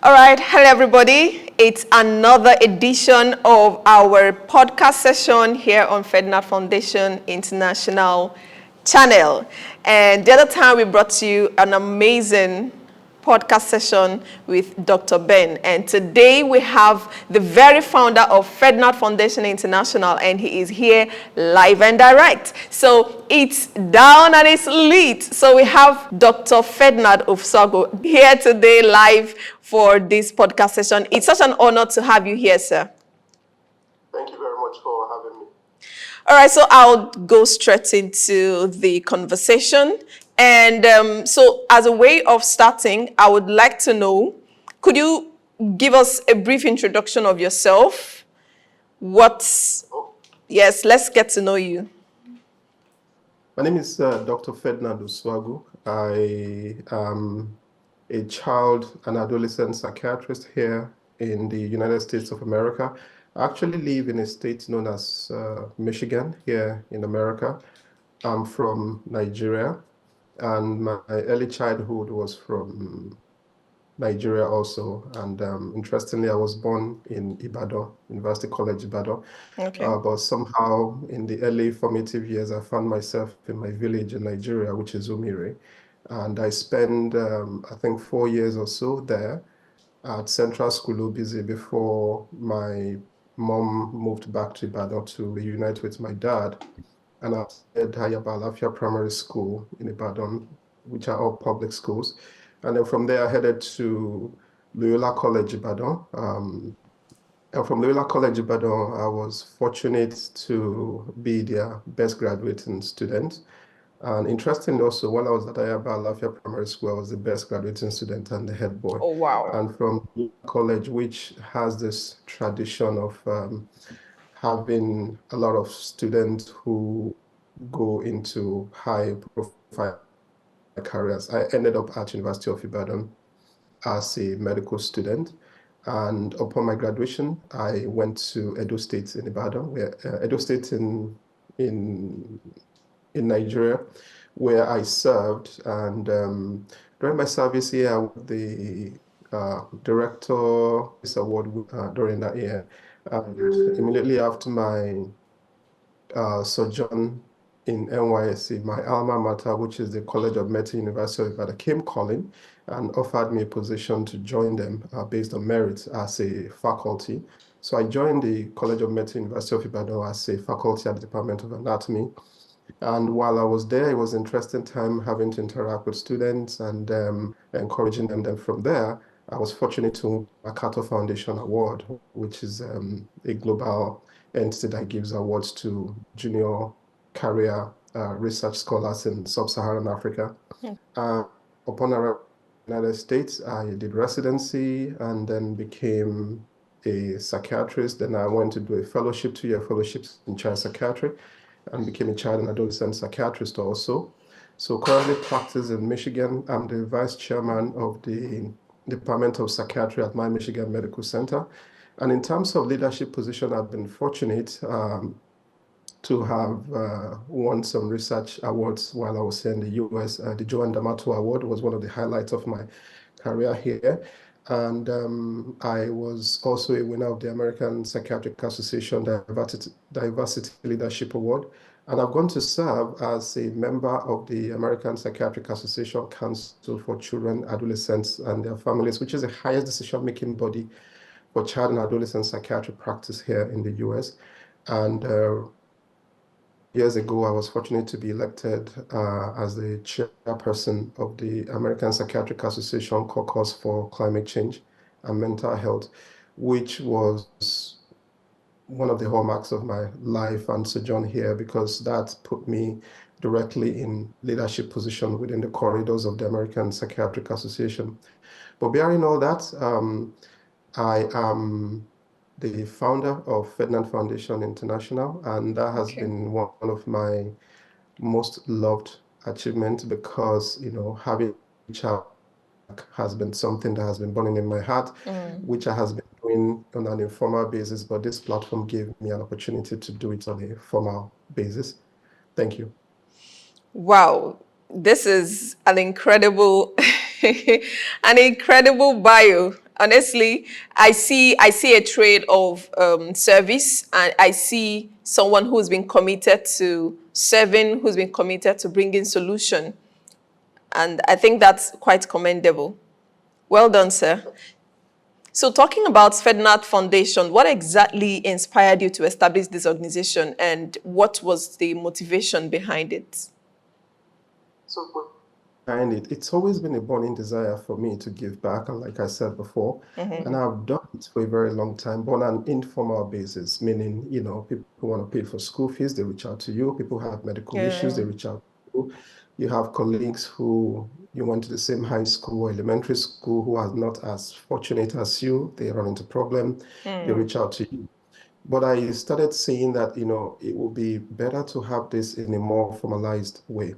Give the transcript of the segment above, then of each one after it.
All right, hello everybody. It's another edition of our podcast session here on Ferdnand Foundation International channel. And the other time we brought you an amazing podcast session with Dr. Ben. And today we have the very founder of Ferdnand Foundation International, and he is here live and direct. So it's down and it's lit. So we have Dr. Ferdnand Osuagwu here today live for this podcast session. It's such an honor to have you here, sir. Thank you very much for having me. All right, so I'll go straight into the conversation. And so as a way of starting, I would like to know, could you give us a brief introduction of yourself? Yes, let's get to know you. My name is Dr. Ferdnand Osuagwu. I am a child and adolescent psychiatrist here in the United States of America. I actually live in a state known as Michigan here in America. I'm from Nigeria, and my early childhood was from Nigeria also. And interestingly, I was born in Ibadan, University College Ibadan. Okay. But somehow in the early formative years, I found myself in my village in Nigeria, which is Umire. And I spent, I think, 4 years or so there at Central School 𝐂𝐳𝐬𝐧 before my mom moved back to Ibadan to reunite with my dad. And I attended 𝐈𝐻𝐵 Primary School in Ibadan, which are all public schools. And then from there, I headed to Loyola College Ibadan. And from Loyola College Ibadan, I was fortunate to be their best graduating student. And interestingly also, while I was at 𝐈𝐻𝐵 Primary School, I was the best graduating student and the head boy. Oh, wow. And from college, which has this tradition of having a lot of students who go into high profile careers, I ended up at University of Ibadan as a medical student. And upon my graduation, I went to Edo State in Ibadan, where Edo State in Nigeria, where I served. And during my service here, I was the director this award during that year. And immediately after my sojourn in NYSC, my alma mater, which is the College of Medicine, University of Ibadan, came calling and offered me a position to join them based on merit as a faculty. So I joined the College of Medicine, University of Ibadan as a faculty at the Department of Anatomy. And while I was there, it was an interesting time having to interact with students and encouraging them. Then from there, I was fortunate to win the 𝐅𝐾𝐁 Foundation Award, which is a global entity that gives awards to junior career research scholars in sub-Saharan Africa. Upon arriving in the United States, I did residency and then became a psychiatrist. Then I went to do a fellowship, 2-year fellowship in child psychiatry, and became a child and adolescent psychiatrist also. So currently practice in Michigan. I'm the vice chairman of the Department of Psychiatry at my Michigan Medical Center. And in terms of leadership position, I've been fortunate to have won some research awards while I was here in the US. The Joan D'Amato Award was one of the highlights of my career here. And I was also a winner of the American Psychiatric Association Diversity Leadership Award. And I've gone to serve as a member of the American Psychiatric Association Council for Children, Adolescents, and their Families, which is the highest decision-making body for child and adolescent psychiatric practice here in the US. And years ago, I was fortunate to be elected as the chairperson of the American Psychiatric Association Caucus for Climate Change and Mental Health, which was one of the hallmarks of my life and sojourn here, because that put me directly in leadership position within the corridors of the American Psychiatric Association. But bearing all that, I am the founder of Ferdnand Foundation International, and that has been one of my most loved achievements, because, you know, having a child has been something that has been burning in my heart, which I has been doing on an informal basis, but this platform gave me an opportunity to do it on a formal basis. Thank you. Wow, this is an incredible, an incredible bio. Honestly, I see a trade of service, and I see someone who's been committed to serving, who's been committed to bringing solution, and I think that's quite commendable. Well done, sir. So talking about Ferdnand Foundation, what exactly inspired you to establish this organization, and what was the motivation behind it? So behind it, it's always been a burning desire for me to give back, and like I said before, and I've done it for a very long time, but on an informal basis, meaning, people want to pay for school fees, they reach out to you. People have medical issues, they reach out to you. You have colleagues who you went to the same high school or elementary school who are not as fortunate as you. They run into problem, they reach out to you. But I started seeing that, it would be better to have this in a more formalized way.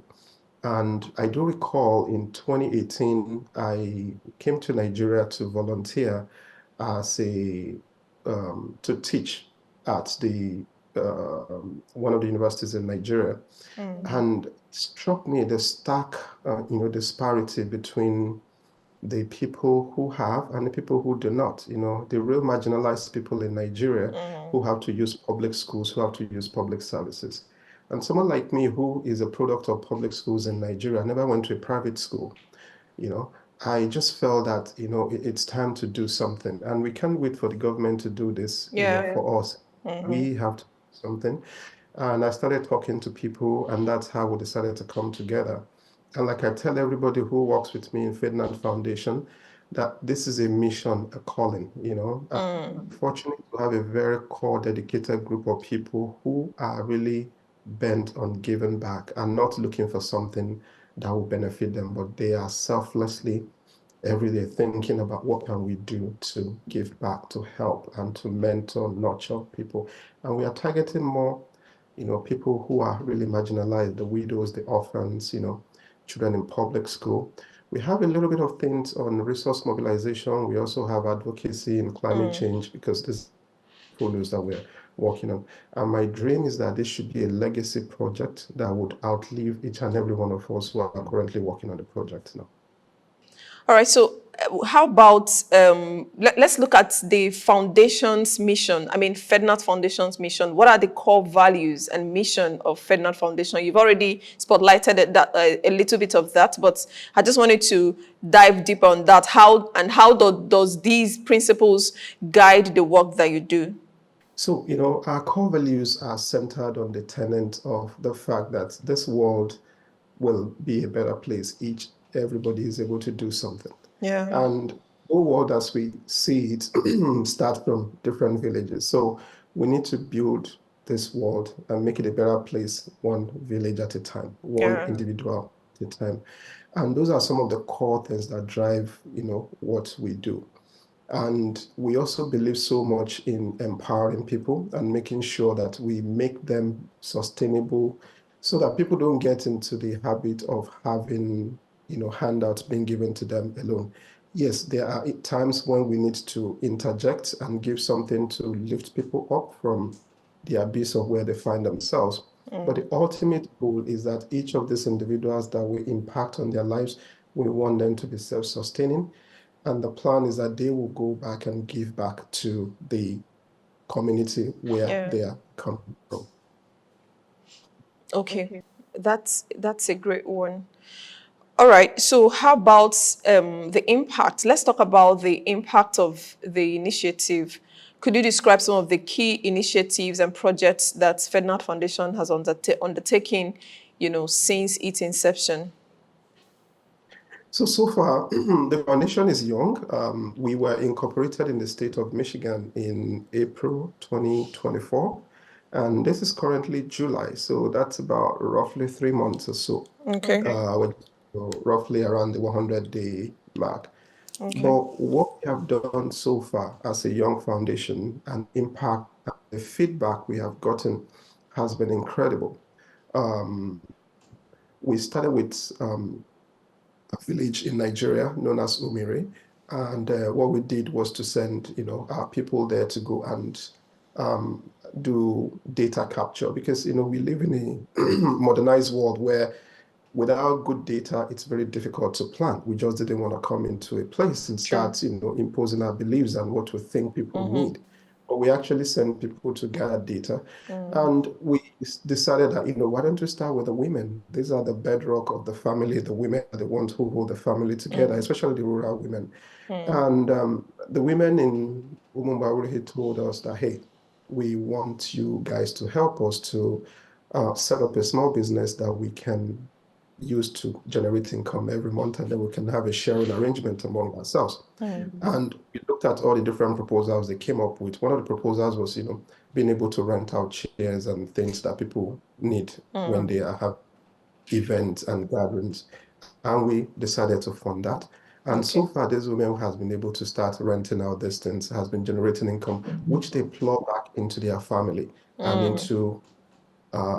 And I do recall in 2018, I came to Nigeria to volunteer as to teach at one of the universities in Nigeria. And it struck me the stark, disparity between the people who have and the people who do not, the real marginalized people in Nigeria who have to use public schools, who have to use public services. And someone like me who is a product of public schools in Nigeria, never went to a private school, I just felt that, it's time to do something. And we can't wait for the government to do this, for us. We have to do something. And I started talking to people, and that's how we decided to come together. And like I tell everybody who works with me in Ferdnand Foundation, that this is a mission, a calling, I'm fortunate to have a very core, dedicated group of people who are really bent on giving back and not looking for something that will benefit them, but they are selflessly every day thinking about what can we do to give back, to help, and to mentor, nurture people. And we are targeting more, people who are really marginalized, the widows, the orphans, children in public school. We have a little bit of things on resource mobilization. We also have advocacy in climate change, because this portfolios that we're working on. And my dream is that this should be a legacy project that would outlive each and every one of us who are currently working on the project now. All right, so how about, let's look at the foundation's mission. I mean, Ferdnand Foundation's mission. What are the core values and mission of Ferdnand Foundation? You've already spotlighted that, a little bit of that, but I just wanted to dive deeper on that. How does these principles guide the work that you do? So, our core values are centered on the tenet of the fact that this world will be a better place. Everybody is able to do something. Yeah. And the world as we see it starts from different villages. So we need to build this world and make it a better place, one village at a time, one individual at a time. And those are some of the core things that drive, what we do. And we also believe so much in empowering people and making sure that we make them sustainable, so that people don't get into the habit of having, handouts being given to them alone. Yes, there are times when we need to interject and give something to lift people up from the abyss of where they find themselves. But the ultimate goal is that each of these individuals that we impact on their lives, we want them to be self-sustaining. And the plan is that they will go back and give back to the community where they are coming from. Okay, that's a great one. All right, so how about the impact? Let's talk about the impact of the initiative. Could you describe some of the key initiatives and projects that Ferdnand Foundation has undertaken, since its inception? So far, the foundation is young. We were incorporated in the state of Michigan in April 2024, and this is currently July, so that's about roughly 3 months or so. Okay. Roughly around the 100-day mark. Okay. But what we have done so far as a young foundation and impact, the feedback we have gotten has been incredible. We started with a village in Nigeria known as Umiri. And what we did was to send, our people there to go and do data capture, because, we live in a modernized world where without good data, it's very difficult to plan. We just didn't want to come into a place and start, imposing our beliefs and what we think people need. But we actually send people to gather data. And we decided that, why don't we start with the women? These are the bedrock of the family. The women are the ones who hold the family together, especially the rural women. And the women in Umumbaruhi told us that, hey, we want you guys to help us to set up a small business that we can use to generate income every month, and then we can have a sharing arrangement among ourselves. And we looked at all the different proposals they came up with. One of the proposals was, being able to rent out chairs and things that people need when they have events and gatherings. And we decided to fund that. And so far, this woman who has been able to start renting out these things has been generating income, which they plow back into their family and into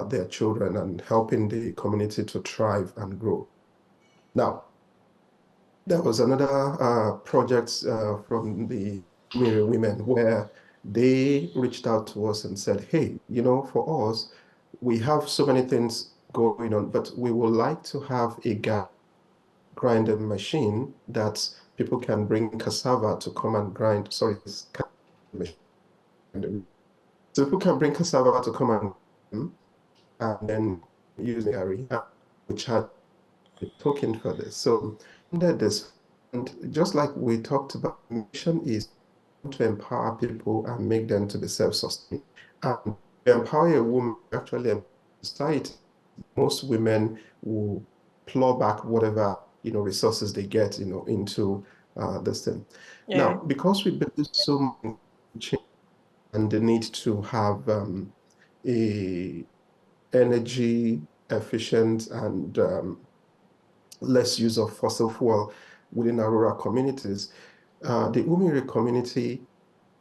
their children, and helping the community to thrive and grow. Now, there was another project from the Miri women where they reached out to us and said, hey, for us, we have so many things going on, but we would like to have a grinder machine that people can bring cassava to come and grind. Sorry, so people can bring cassava to come and then use the area, which had a token for this. So under this, and just like we talked about, mission is to empower people and make them to be self-sustaining. And empower a woman, actually empower society. Most women will plow back whatever resources they get into this thing. Now, because we build so much and the need to have a energy efficient and less use of fossil fuel within our rural communities, the Umiri community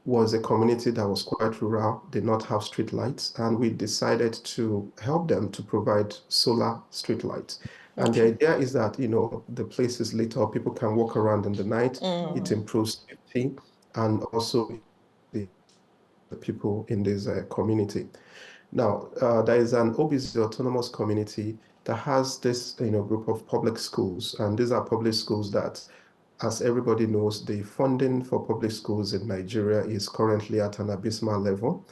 was a community that was quite rural, did not have street lights, and we decided to help them to provide solar street lights. And the idea is that, the place is lit up, people can walk around in the night, it improves safety, and also the people in this community. Now, there is an OBZ autonomous community that has this, group of public schools, and these are public schools that, as everybody knows, the funding for public schools in Nigeria is currently at an abysmal level.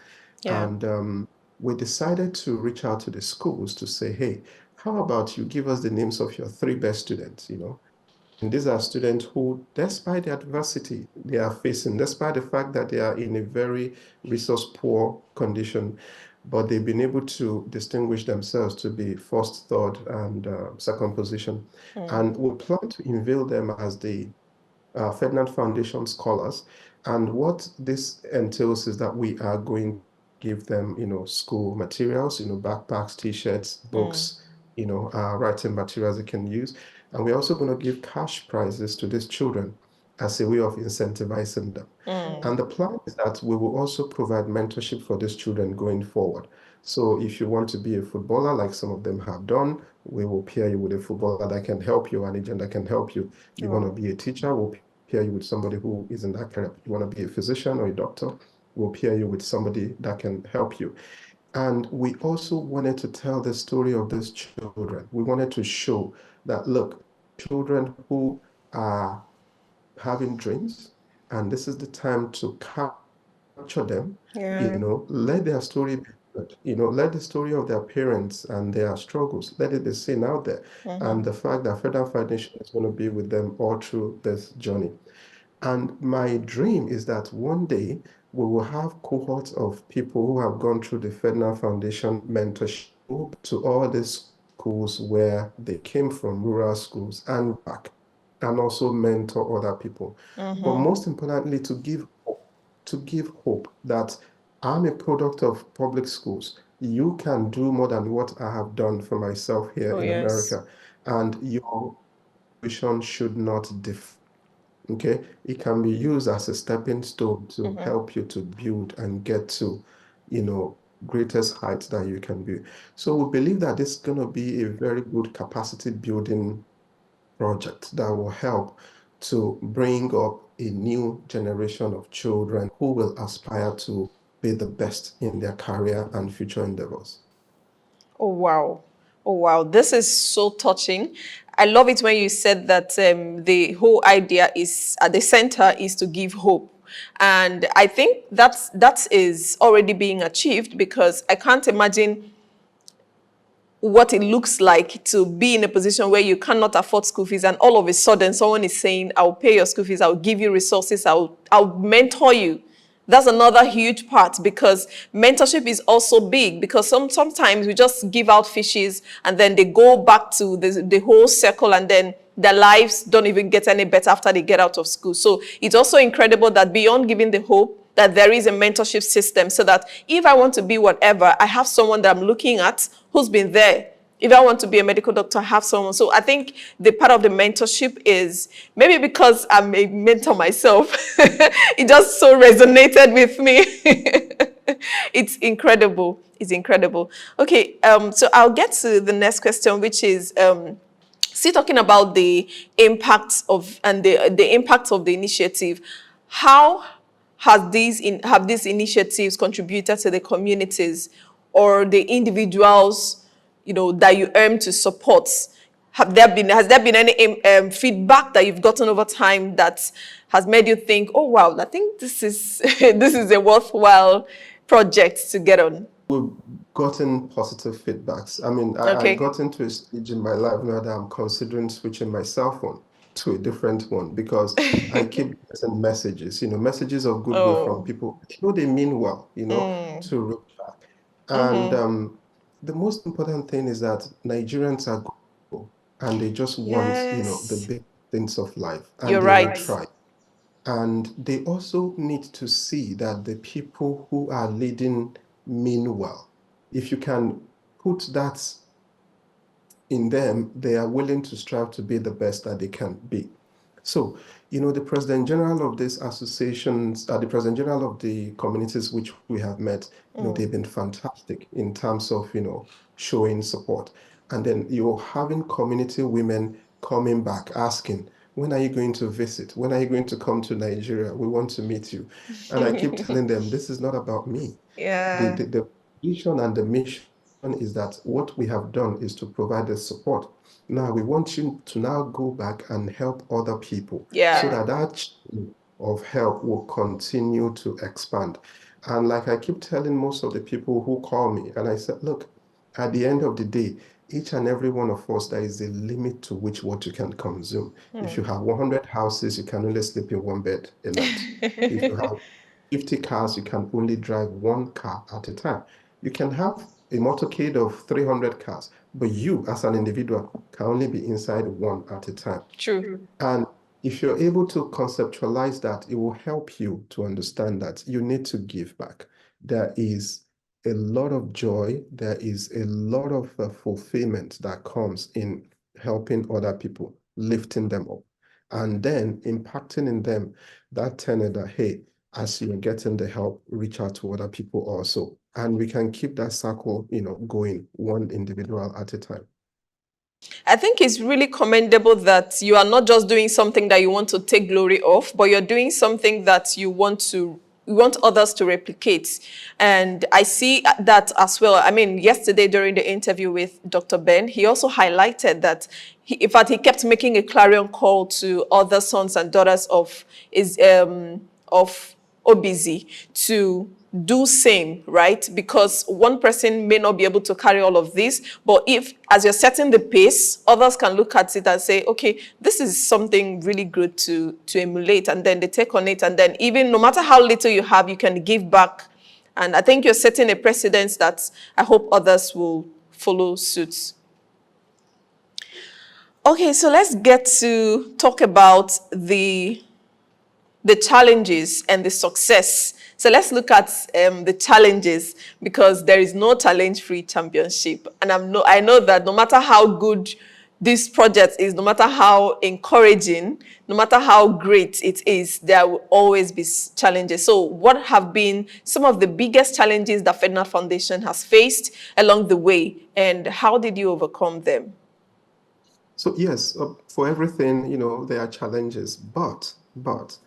And we decided to reach out to the schools to say, hey, how about you give us the names of your 3 best students, And these are students who, despite the adversity they are facing, despite the fact that they are in a very resource-poor condition, but they've been able to distinguish themselves to be first, third, and second position. And we plan to unveil them as the Ferdnand Foundation scholars. And what this entails is that we are going to give them, school materials, backpacks, t-shirts, books, writing materials they can use. And we're also going to give cash prizes to these children as a way of incentivizing them. And the plan is that we will also provide mentorship for these children going forward. So if you want to be a footballer, like some of them have done, we will pair you with a footballer that can help you, an agent that can help you. You want to be a teacher, we'll pair you with somebody who is in that career. You want to be a physician or a doctor, we'll pair you with somebody that can help you. And we also wanted to tell the story of these children. We wanted to show that, look, children who are having dreams, and this is the time to capture them, let their story be good, let the story of their parents and their struggles, let it be seen out there. And the fact that Ferdnand Foundation is going to be with them all through this journey. And my dream is that one day we will have cohorts of people who have gone through the Ferdnand Foundation mentorship to all these schools where they came from, rural schools, and back, and also mentor other people. But most importantly, to give hope that I'm a product of public schools. You can do more than what I have done for myself here in America, and your vision should not differ. Okay, it can be used as a stepping stone to help you to build and get to, greatest heights that you can be. So we believe that this is going to be a very good capacity building project that will help to bring up a new generation of children who will aspire to be the best in their career and future endeavors. Oh, wow. Oh, wow. This is so touching. I love it when you said that the whole idea is at the center is to give hope. And I think that is already being achieved, because I can't imagine what it looks like to be in a position where you cannot afford school fees, and all of a sudden someone is saying, I'll pay your school fees, I'll give you resources, I'll mentor you. That's another huge part, because mentorship is also big, because sometimes we just give out fishes and then they go back to the whole circle, and then their lives don't even get any better after they get out of school. So it's also incredible that beyond giving the hope, that there is a mentorship system, so that if I want to be whatever, I have someone that I'm looking at who's been there. If I want to be a medical doctor, I have someone. So I think the part of the mentorship is, maybe because I'm a mentor myself, it just so resonated with me. It's incredible. It's incredible. Okay, so I'll get to the next question, which is still talking about the impacts of the impacts of the initiative. How have these initiatives contributed to the communities or the individuals, that you aim to support? Has there been any feedback that you've gotten over time that has made you think, oh wow, I think this is this is a worthwhile project to get on? We've gotten positive feedbacks. I mean, I Okay. got into a stage in my life now that I'm considering switching my cell phone to a different one, because I keep getting messages, messages of goodwill from Oh. people. They mean well, to reach back. And the most important thing is that Nigerians are grateful, and they just want, the Yes. big things of life, and You're they will right. try. And they also need to see that the people who are leading mean well. If you can put that in them, they are willing to strive to be the best that they can be. So, the President General of these associations, the President General of the communities which we have met, they've been fantastic in terms of, showing support. And then you're having community women coming back asking, when are you going to visit? When are you going to come to Nigeria? We want to meet you. And I keep telling them, this is not about me. Yeah. The vision and the mission is that what we have done is to provide the support. Now we want you to now go back and help other people, so Yeah. that chain of help will continue to expand. And like I keep telling most of the people who call me, and I said, look, at the end of the day, each and every one of us, there is a limit to which what you can consume. If you have 100 houses, you can only sleep in one bed a night. If you have 50 cars, you can only drive one car at a time. You can have a motorcade of 300 cars, but you as an individual can only be inside one at a time. True. And if you're able to conceptualize that, it will help you to understand that you need to give back. There is a lot of joy, there is a lot of fulfillment that comes in helping other people, lifting them up, and then impacting in them that tenor that, hey, as you're getting the help, reach out to other people also. And we can keep that circle, going one individual at a time. I think it's really commendable that you are not just doing something that you want to take glory of, but you're doing something that you want others to replicate. And I see that as well. I mean, yesterday during the interview with Dr. Ben, he also highlighted that, in fact, he kept making a clarion call to other sons and daughters of OBZ to do same, right? Because one person may not be able to carry all of this, but if, as you're setting the pace, others can look at it and say, okay, this is something really good to emulate, and then they take on it, and then even no matter how little you have, you can give back. And I think you're setting a precedence that I hope others will follow suit. Okay, so let's get to talk about the challenges and the success. So let's look at the challenges, because there is no challenge-free championship. And I know that no matter how good this project is, no matter how encouraging, no matter how great it is, there will always be challenges. So what have been some of the biggest challenges that Ferdnand Foundation has faced along the way, and how did you overcome them? So yes, for everything, there are challenges, but at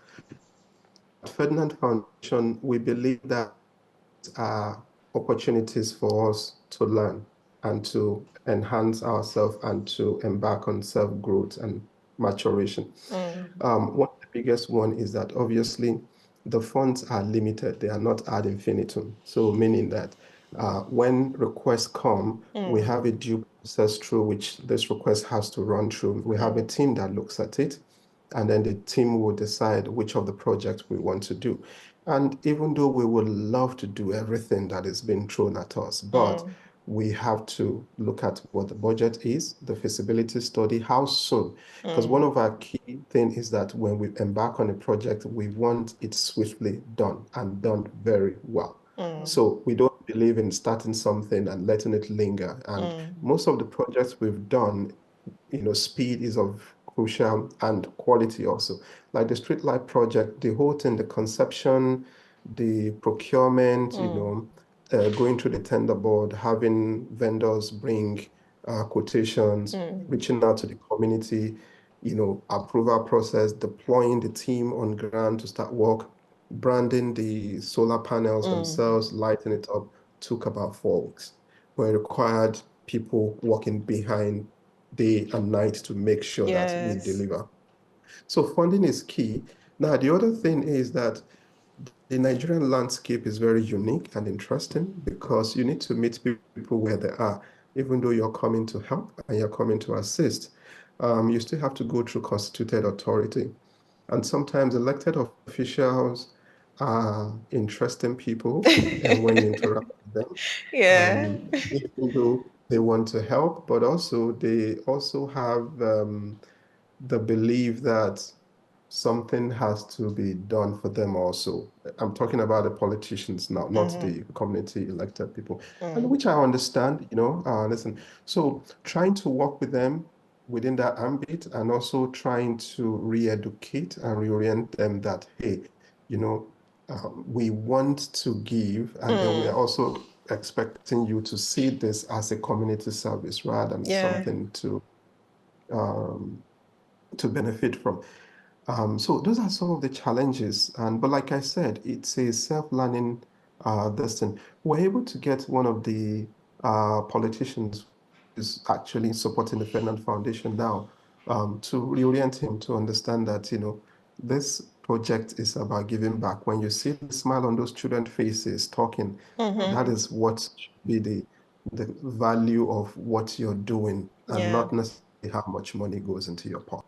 Ferdinand Foundation, we believe that are opportunities for us to learn. and to enhance ourselves and to embark on self-growth and maturation. One of the biggest one is that obviously the funds are limited. They are not ad infinitum. So meaning that when requests come, we have a due process through which this request has to run through. We have a team that looks at it, and then the team will decide which of the projects we want to do. And even though we would love to do everything that is being thrown at us, but we have to look at what the budget is, the feasibility study, how soon. Because one of our key thing is that when we embark on a project, we want it swiftly done and done very well. So we don't believe in starting something and letting it linger. And most of the projects we've done, speed is of crucial and quality also. Like the streetlight project, the whole thing, the conception, the procurement, going through the tender board, having vendors bring quotations, reaching out to the community, approval process, deploying the team on ground to start work, branding the solar panels themselves, lighting it up, took about 4 weeks. We required people working behind day and night to make sure that we Yes. deliver. So funding is key. Now, the other thing is that the Nigerian landscape is very unique and interesting because you need to meet people where they are. Even though you're coming to help and you're coming to assist, you still have to go through constituted authority. And sometimes elected officials are interesting people, and when you interact with them, Yeah. even though they want to help, but also they also have the belief that something has to be done for them also. I'm talking about the politicians now, not the community elected people, and which I understand, listen. So trying to work with them within that ambit and also trying to re-educate and reorient them that, hey, we want to give, and then we are also expecting you to see this as a community service rather than Yeah. something um, to benefit from. So those are some of the challenges. But like I said, it's a self-learning this thing. We're able to get one of the politicians who's actually supporting the Ferdnand Foundation now to reorient him to understand that, this project is about giving back. When you see the smile on those children's faces talking, that is what should be the value of what you're doing and Yeah. not necessarily how much money goes into your pocket.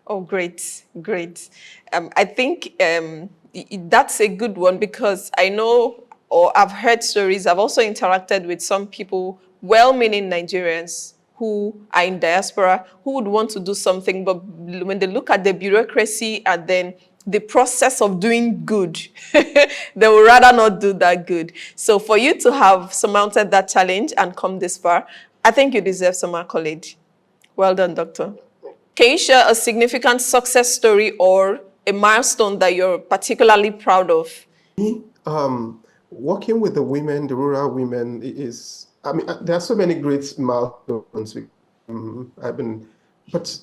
Oh, great, great. I think that's a good one because I know or I've heard stories. I've also interacted with some people, well-meaning Nigerians who are in diaspora, who would want to do something, but when they look at the bureaucracy and then the process of doing good, they would rather not do that good. So for you to have surmounted that challenge and come this far, I think you deserve some accolade. Well done, doctor. Can you share a significant success story or a milestone that you're particularly proud of? Me, working with the women, the rural women is, I mean, there are so many great milestones. I've been, but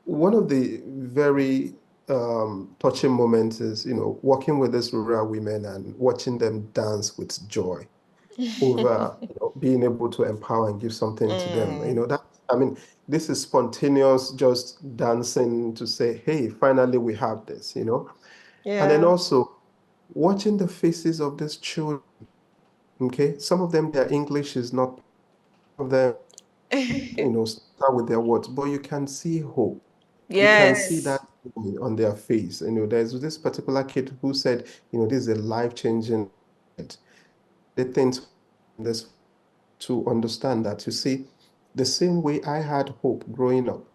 one of the very touching moments is, working with these rural women and watching them dance with joy over, being able to empower and give something to them. That, I mean, this is spontaneous, just dancing to say, hey, finally we have this. And then Yeah. also watching the faces of these children, okay? Some of them, their English is not of them, start with their words, but you can see hope. You can see Yes. that on their face. There's this particular kid who said, this is a life-changing the things this to understand that you see the same way I had hope growing up.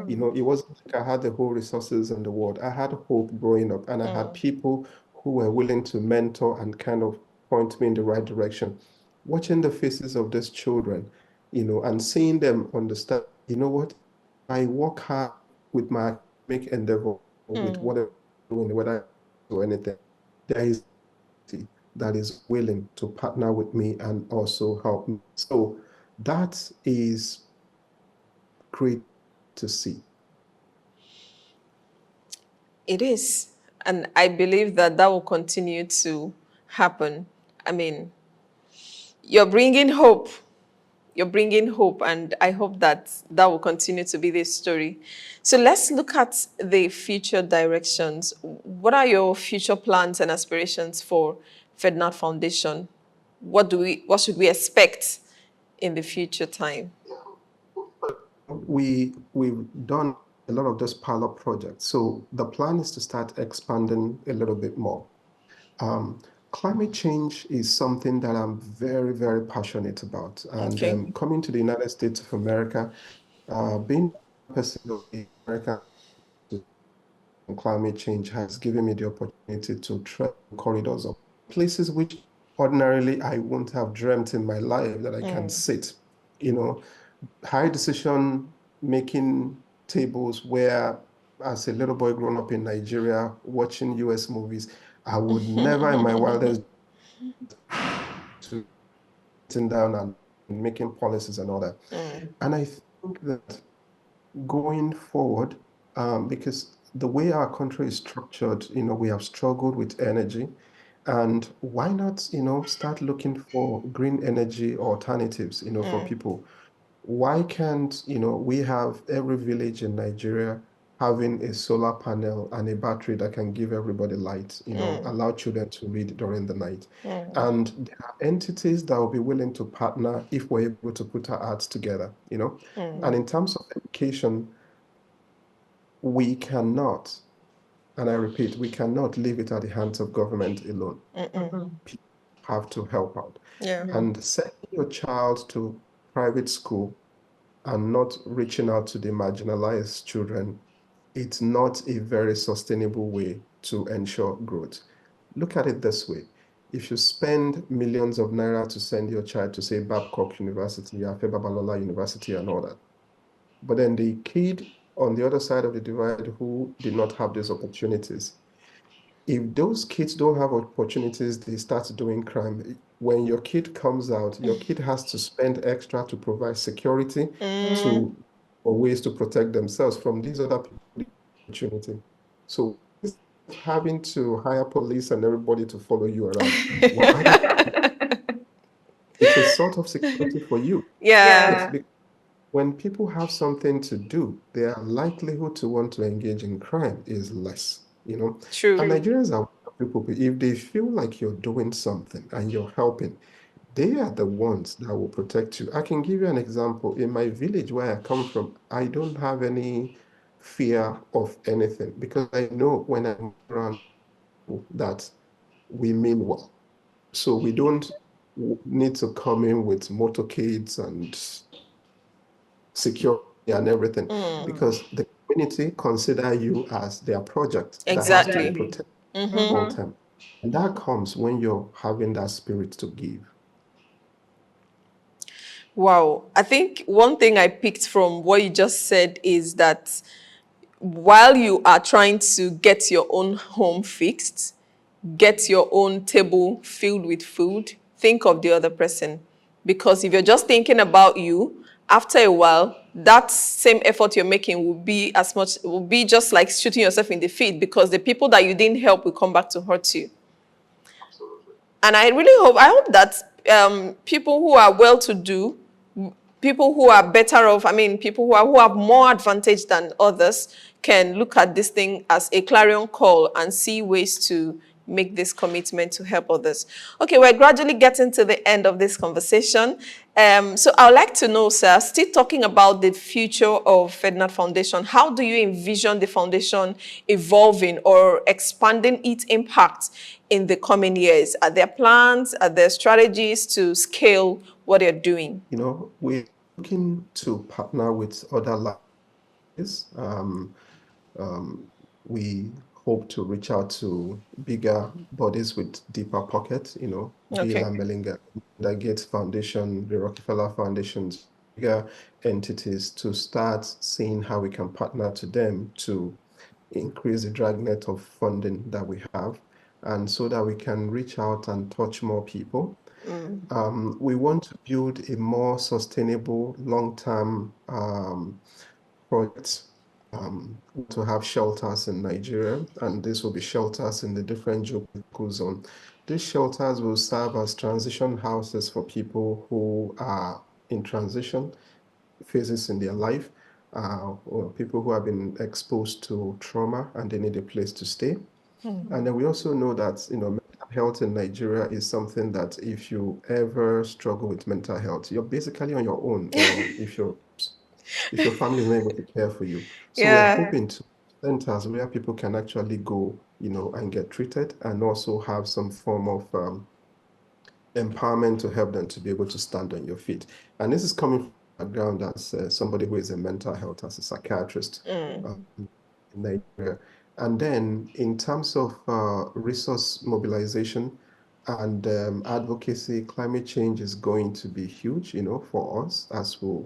It wasn't like I had the whole resources in the world. I had hope growing up, and I had people who were willing to mentor and kind of point me in the right direction. Watching the faces of these children, and seeing them understand, what, I work hard with my academic endeavor, with whatever I'm doing, whether I do anything, there is that is willing to partner with me and also help me. So that is great to see. It is. And I believe that that will continue to happen. I mean, You're bringing hope. You're bringing hope, and I hope that that will continue to be this story. So let's look at the future directions. What are your future plans and aspirations for Ferdnand Foundation? What should we expect in the future time? We've done a lot of those pilot projects. So the plan is to start expanding a little bit more. Climate change is something that I'm very, very passionate about. And Okay. coming to the United States of America, being a person of America and climate change has given me the opportunity to tread corridors of places which ordinarily I wouldn't have dreamt in my life that I can sit. You know, high decision making tables where, as a little boy growing up in Nigeria, watching US movies, I would never in my wildest to sitting down and making policies and all that. And I think that going forward, because the way our country is structured, we have struggled with energy. And why not, start looking for green energy alternatives, for people? Why can't, we have every village in Nigeria having a solar panel and a battery that can give everybody light, allow children to read during the night. And there are entities that will be willing to partner if we're able to put our arts together. And in terms of education, we cannot, and I repeat, we cannot leave it at the hands of government alone. People have to help out. Yeah. And sending your child to private school and not reaching out to the marginalized children, it's not a very sustainable way to ensure growth. Look at it this way. If you spend millions of naira to send your child to, say, Babcock University, Afe Babalola University, and all that, but then the kid on the other side of the divide who did not have these opportunities, if those kids don't have opportunities, they start doing crime. When your kid comes out, your kid has to spend extra to provide security or ways to protect themselves from these other people opportunity. So instead of having to hire police and everybody to follow you around, why don't it's a sort of security for you? Yeah. When people have something to do, their likelihood to want to engage in crime is less. True. And Nigerians are people, if they feel like you're doing something and you're helping, they are the ones that will protect you. I can give you an example. In my village where I come from, I don't have any fear of anything because I know when I'm around people that we mean well. So we don't need to come in with motorcades and security and everything because the community consider you as their project that has to be Exactly. protected all time. And that comes when you're having that spirit to give. Wow. I think one thing I picked from what you just said is that while you are trying to get your own home fixed, get your own table filled with food, think of the other person. Because if you're just thinking about you, after a while, that same effort you're making will be just like shooting yourself in the feet because the people that you didn't help will come back to hurt you. And I hope that people who are well-to-do, people who are better off, people who have more advantage than others can look at this thing as a clarion call and see ways to make this commitment to help others. Okay, we're gradually getting to the end of this conversation. So I would like to know, sir, still talking about the future of Ferdnand Foundation, how do you envision the foundation evolving or expanding its impact in the coming years? Are there plans, are there strategies to scale what you're doing? We're looking to partner with other libraries. We hope to reach out to bigger bodies with deeper pockets, Bill and Melinda Gates Foundation, the Rockefeller Foundations, bigger entities to start seeing how we can partner to them to increase the dragnet of funding that we have, and so that we can reach out and touch more people. We want to build a more sustainable long-term project to have shelters in Nigeria, and this will be shelters in the different geographical zone. These shelters will serve as transition houses for people who are in transition phases in their life, or people who have been exposed to trauma and they need a place to stay. And then we also know that, mental health in Nigeria is something that if you ever struggle with mental health, you're basically on your own, or if your family is not able to care for you. So we are Yeah. hoping to centers where people can actually go, and get treated and also have some form of empowerment to help them to be able to stand on your feet. And this is coming from a background as somebody who is in mental health, as a psychiatrist in Nigeria. And then in terms of resource mobilization and advocacy, climate change is going to be huge, for us as we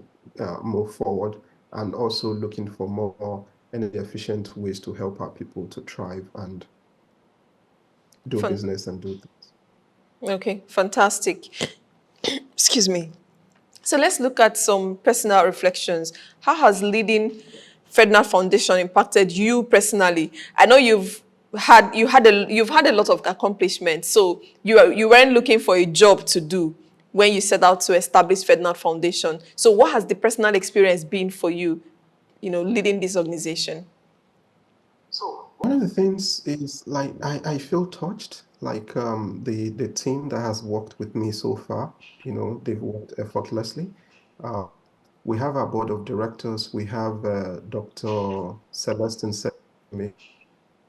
move forward, and also looking for more energy efficient ways to help our people to thrive and do Fun. business and do things. Okay, fantastic. Excuse me. So let's look at some personal reflections. How has leading Ferdnand Foundation impacted you personally? I know you've had a lot of accomplishments. So you weren't looking for a job to do when you set out to establish Ferdnand Foundation. So what has the personal experience been for you, leading this organization? So one of the things is, like, I feel touched, like the team that has worked with me so far, they've worked effortlessly. Uh, we have our board of directors. We have Dr. Celestin Seme.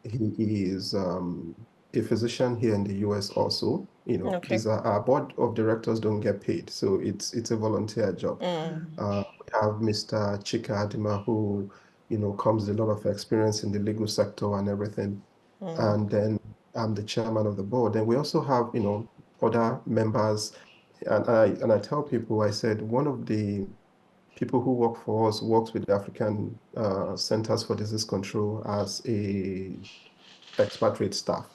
He is a physician here in the US also. Okay. These are our board of directors don't get paid, so it's a volunteer job. We have Mr. Chika Adima, who, comes with a lot of experience in the legal sector and everything. And then I'm the chairman of the board. And we also have, other members. And I tell people, I said, one of the people who work for us works with the African Centers for Disease Control as a expatriate staff.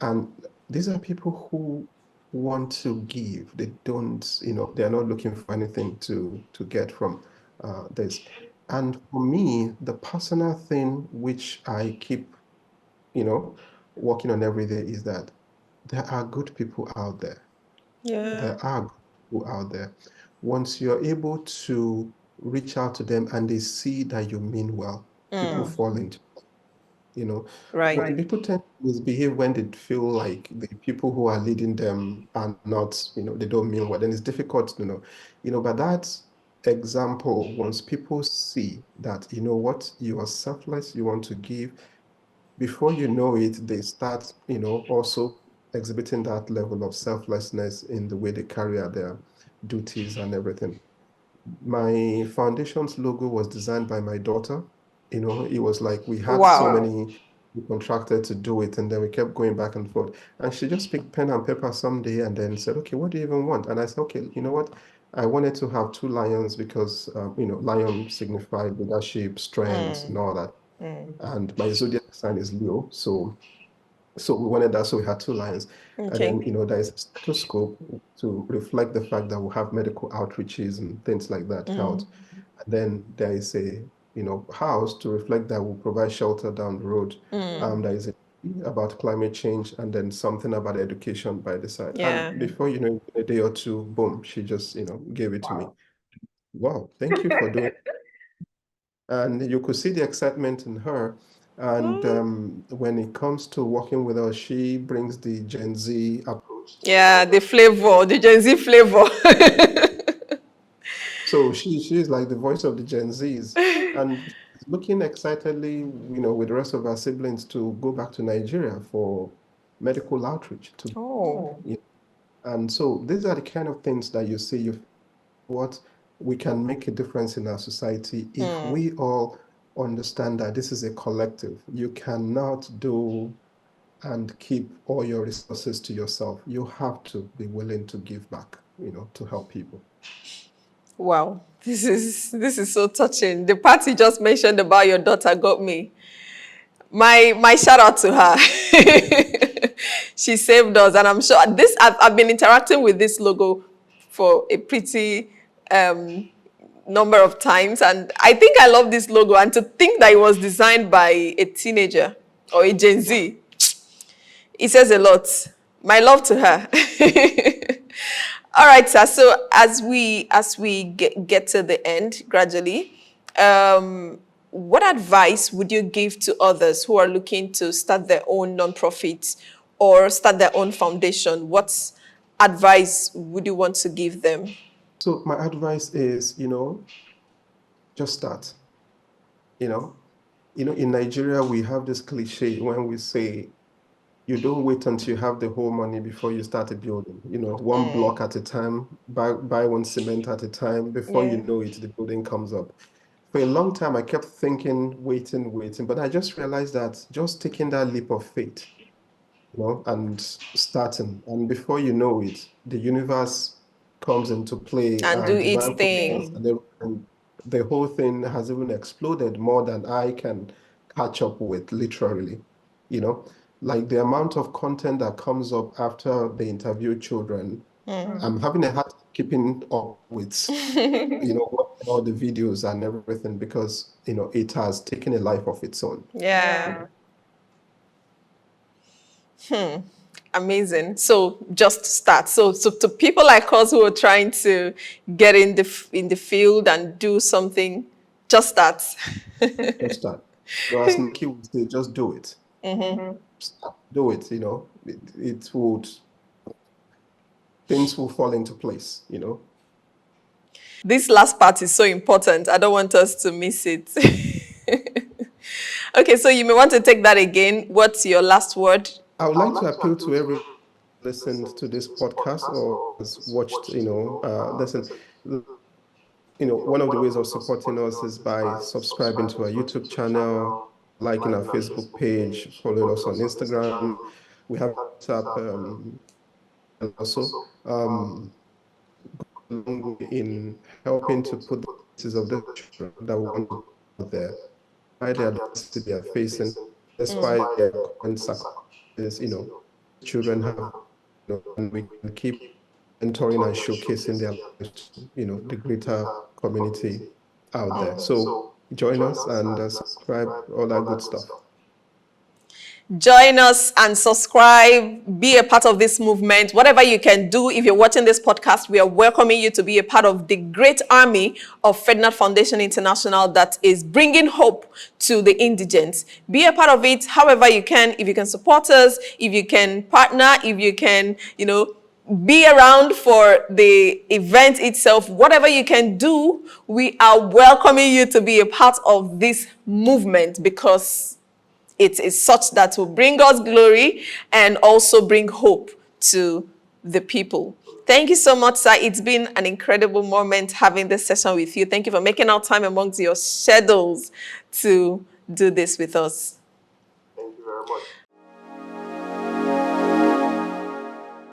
And these are people who want to give. They don't, they're not looking for anything to get from this. And for me, the personal thing which I keep, you know, working on every day is that there are good people out there. Yeah. There are good people out there. Once you're able to reach out to them and they see that you mean well, people fall into Right. people tend to misbehave when they feel like the people who are leading them are not, they don't mean well. Then it's difficult, but that example, once people see that, what, you are selfless, you want to give, before you know it, they start, also exhibiting that level of selflessness in the way they carry out their duties and everything. My foundation's logo was designed by my daughter. It was like we had so Wow. many, we contracted to do it, and then we kept going back and forth. And she just picked pen and paper someday and then said, okay, what do you even want? And I said, okay, you know what? I wanted to have two lions because, lion signified leadership, strength, and all that. And my zodiac sign is Leo. So we wanted that, so we had two lions. And Okay. then, there is a stethoscope to reflect the fact that we have medical outreaches and things like that, health. And then there is a, house to reflect that will provide shelter down the road. There is a about climate change, and then something about education by the side. Yeah. And before you know it, a day or two, boom, she just, gave it to me. Wow, thank you for doing. And you could see the excitement in her. And when it comes to working with us, she brings the Gen Z approach. Yeah, the flavor, the Gen Z flavor. So she's like the voice of the Gen Zs, and she's looking excitedly, with the rest of our siblings to go back to Nigeria for medical outreach to, Oh. and so these are the kind of things that you see. What we can make a difference in our society if we all understand that this is a collective. You cannot do and keep all your resources to yourself. You have to be willing to give back, to help people. Wow. This is so touching. The part you just mentioned about your daughter got me. My shout out to her. She saved us, and I'm sure I've been interacting with this logo for a pretty number of times, and I think I love this logo. And to think that it was designed by a teenager or a Gen Z, it says a lot. My love to her. All right, sir. So as we get to the end gradually, what advice would you give to others who are looking to start their own nonprofit or start their own foundation? What advice would you want to give them? So my advice is, just start. In Nigeria, we have this cliche when we say, you don't wait until you have the whole money before you start a building. One block at a time, buy one cement at a time. Before you know it, the building comes up. For a long time, I kept thinking, waiting, but I just realized that just taking that leap of faith, and starting, and before you know it, the universe comes into play And do its divine thing. providence, and the whole thing has even exploded more than I can catch up with, literally. Like the amount of content that comes up after they interview children, I'm having a hard time keeping up with, all the videos and everything, because, it has taken a life of its own. Yeah. Amazing. So just start. So to people like us who are trying to get in the field and do something, just start. Just start. As Nikki would say, just do it. Start, do it. It would, things will fall into place. This last part is so important. I don't want us to miss it. Okay, so you may want to take that again. What's your last word? I would like to appeal to everyone who listened to this podcast or has watched, listen. One of the ways of supporting us is by subscribing to our YouTube channel, liking our Facebook page, following us on Instagram. We have WhatsApp, and also in helping to put the faces of the children that we want to put out there, despite the adversity they are facing, despite their current circumstances, children have, and we can keep mentoring and showcasing their lives, the greater community out there. So join us and subscribe, all that good stuff. Join us and subscribe, be a part of this movement. Whatever you can do, if you're watching this podcast, we are welcoming you to be a part of the great army of Ferdnand Foundation International that is bringing hope to the indigents. Be a part of it however you can. If you can support us, if you can partner, if you can, be around for the event itself, whatever you can do, we are welcoming you to be a part of this movement, because it is such that will bring us glory and also bring hope to the people. Thank you so much, sir. It's been an incredible moment having this session with you. Thank you for making out time amongst your schedules to do this with us. Thank you very much.